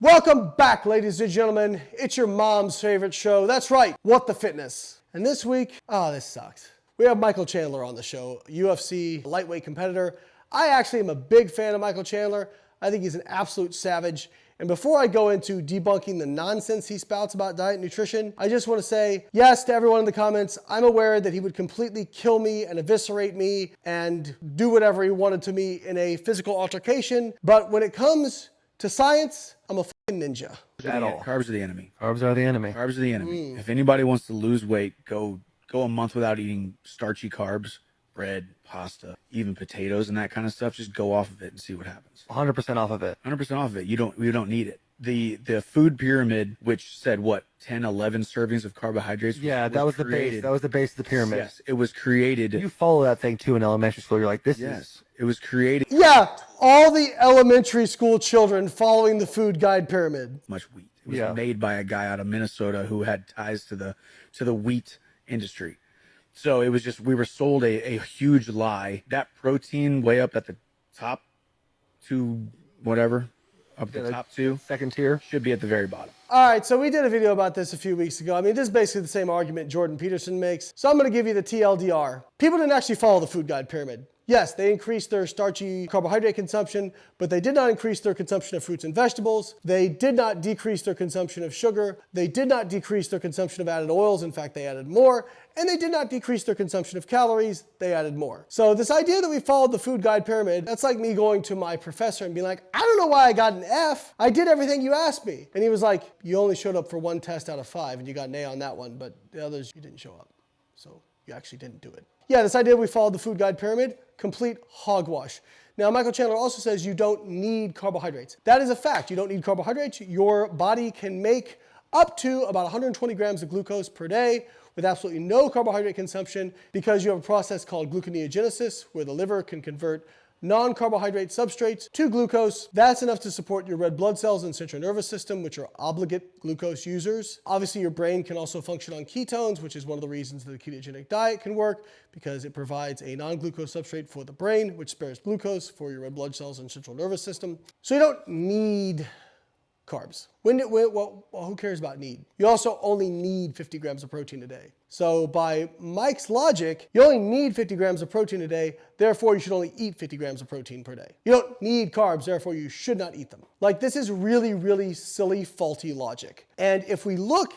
Welcome back, ladies and gentlemen. It's your mom's favorite show. That's right, What the Fitness. And this week, this sucks. We have Michael Chandler on the show, UFC lightweight competitor. I actually am a big fan of Michael Chandler. I think he's an absolute savage. And before I go into debunking the nonsense he spouts about diet and nutrition, I just want to say yes to everyone in the comments. I'm aware that he would completely kill me and eviscerate me and do whatever he wanted to me in a physical altercation. But when it comes to science, I'm a fucking ninja. At all. Carbs are the enemy. Carbs are the enemy. Carbs are the enemy. If anybody wants to lose weight, go a month without eating starchy carbs, bread, pasta, even potatoes and that kind of stuff. Just go off of it and see what happens. 100% off of it. 100% off of it. We don't need it. The food pyramid, which said what, 10, 11 servings of carbohydrates. Yeah, that was the base. That was the base of the pyramid. Yes, it was created. You follow that thing too in elementary school. You're like, this is. It was created. Yeah, all the elementary school children following the food guide pyramid. Much wheat. It was made by a guy out of Minnesota who had ties to the wheat industry. So it was just, we were sold a huge lie. That protein way up at the top two, whatever, up the top two. Second tier. Should be at the very bottom. All right, so we did a video about this a few weeks ago. I mean, this is basically the same argument Jordan Peterson makes. So I'm going to give you the TLDR. People didn't actually follow the food guide pyramid. Yes, they increased their starchy carbohydrate consumption, but they did not increase their consumption of fruits and vegetables. They did not decrease their consumption of sugar. They did not decrease their consumption of added oils. In fact, they added more. And they did not decrease their consumption of calories. They added more. So this idea that we followed the food guide pyramid, that's like me going to my professor and being like, I don't know why I got an F. I did everything you asked me. And he was like, you only showed up for one test out of 5 and you got an A on that one, but the others, you didn't show up. So you actually didn't do it. Yeah, this idea we followed the food guide pyramid, complete hogwash. Now, Michael Chandler also says you don't need carbohydrates. That is a fact. You don't need carbohydrates. Your body can make up to about 120 grams of glucose per day with absolutely no carbohydrate consumption because you have a process called gluconeogenesis where the liver can convert non-carbohydrate substrates to glucose. That's enough to support your red blood cells and central nervous system, which are obligate glucose users. Obviously, your brain can also function on ketones, which is one of the reasons that a ketogenic diet can work because it provides a non-glucose substrate for the brain, which spares glucose for your red blood cells and central nervous system. So you don't need carbs. Who cares about need? You also only need 50 grams of protein a day. So by Mike's logic, you only need 50 grams of protein a day, therefore you should only eat 50 grams of protein per day. You don't need carbs, therefore you should not eat them. Like, this is really, really silly, faulty logic. And if we look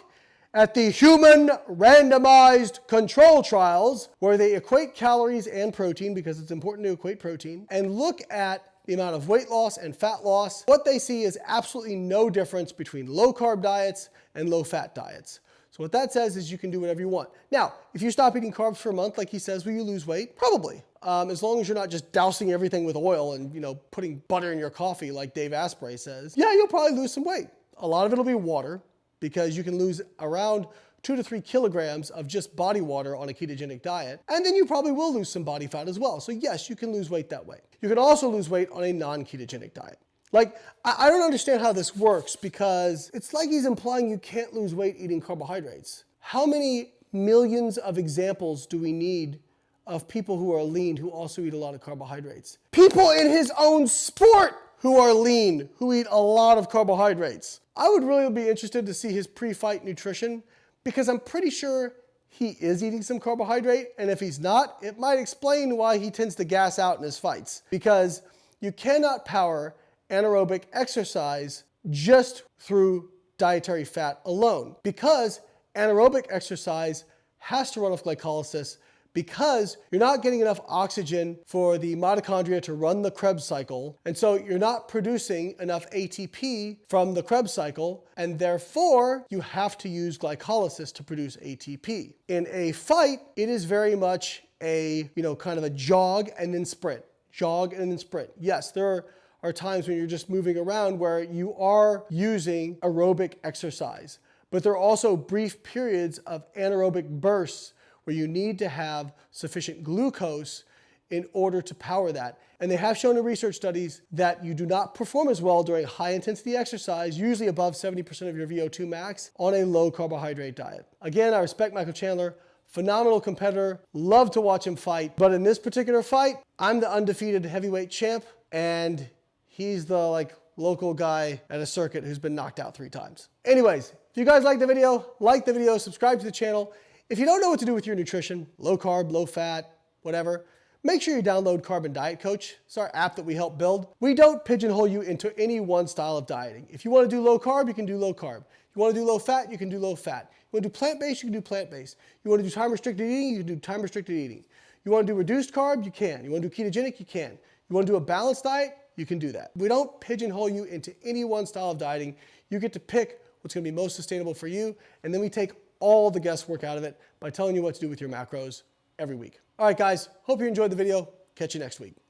at the human randomized control trials, where they equate calories and protein, because it's important to equate protein, and look at the amount of weight loss and fat loss, what they see is absolutely no difference between low-carb diets and low-fat diets. So what that says is you can do whatever you want. Now, if you stop eating carbs for a month, like he says, will you lose weight? Probably. As long as you're not just dousing everything with oil and, putting butter in your coffee like Dave Asprey says, yeah, you'll probably lose some weight. A lot of it'll be water because you can lose around 2 to 3 kilograms of just body water on a ketogenic diet. And then you probably will lose some body fat as well. So yes, you can lose weight that way. You can also lose weight on a non-ketogenic diet. Like, I don't understand how this works because it's like he's implying you can't lose weight eating carbohydrates. How many millions of examples do we need of people who are lean who also eat a lot of carbohydrates? People in his own sport who are lean, who eat a lot of carbohydrates. I would really be interested to see his pre-fight nutrition because I'm pretty sure he is eating some carbohydrate, and if he's not, it might explain why he tends to gas out in his fights. Because you cannot power anaerobic exercise just through dietary fat alone. Because anaerobic exercise has to run off glycolysis because you're not getting enough oxygen for the mitochondria to run the Krebs cycle. And so you're not producing enough ATP from the Krebs cycle. And therefore, you have to use glycolysis to produce ATP. In a fight, it is very much a, kind of a jog and then sprint. Jog and then sprint. Yes, there are times when you're just moving around where you are using aerobic exercise. But there are also brief periods of anaerobic bursts where you need to have sufficient glucose in order to power that. And they have shown in research studies that you do not perform as well during high intensity exercise, usually above 70% of your VO2 max, on a low carbohydrate diet. Again, I respect Michael Chandler, phenomenal competitor, love to watch him fight. But in this particular fight, I'm the undefeated heavyweight champ, and he's the local guy at a circuit who's been knocked out 3 times. Anyways, if you guys like the video, subscribe to the channel. If you don't know what to do with your nutrition, low carb, low fat, whatever, make sure you download Carb and Diet Coach. It's our app that we help build. We don't pigeonhole you into any one style of dieting. If you want to do low carb, you can do low carb. If you want to do low fat, you can do low fat. You want to do plant-based, you can do plant-based. You want to do time-restricted eating, you can do time-restricted eating. You want to do reduced carb, you can. You want to do ketogenic, you can. You want to do a balanced diet, you can do that. We don't pigeonhole you into any one style of dieting. You get to pick what's going to be most sustainable for you, and then we take all the guesswork out of it by telling you what to do with your macros every week. All right, guys, hope you enjoyed the video. Catch you next week.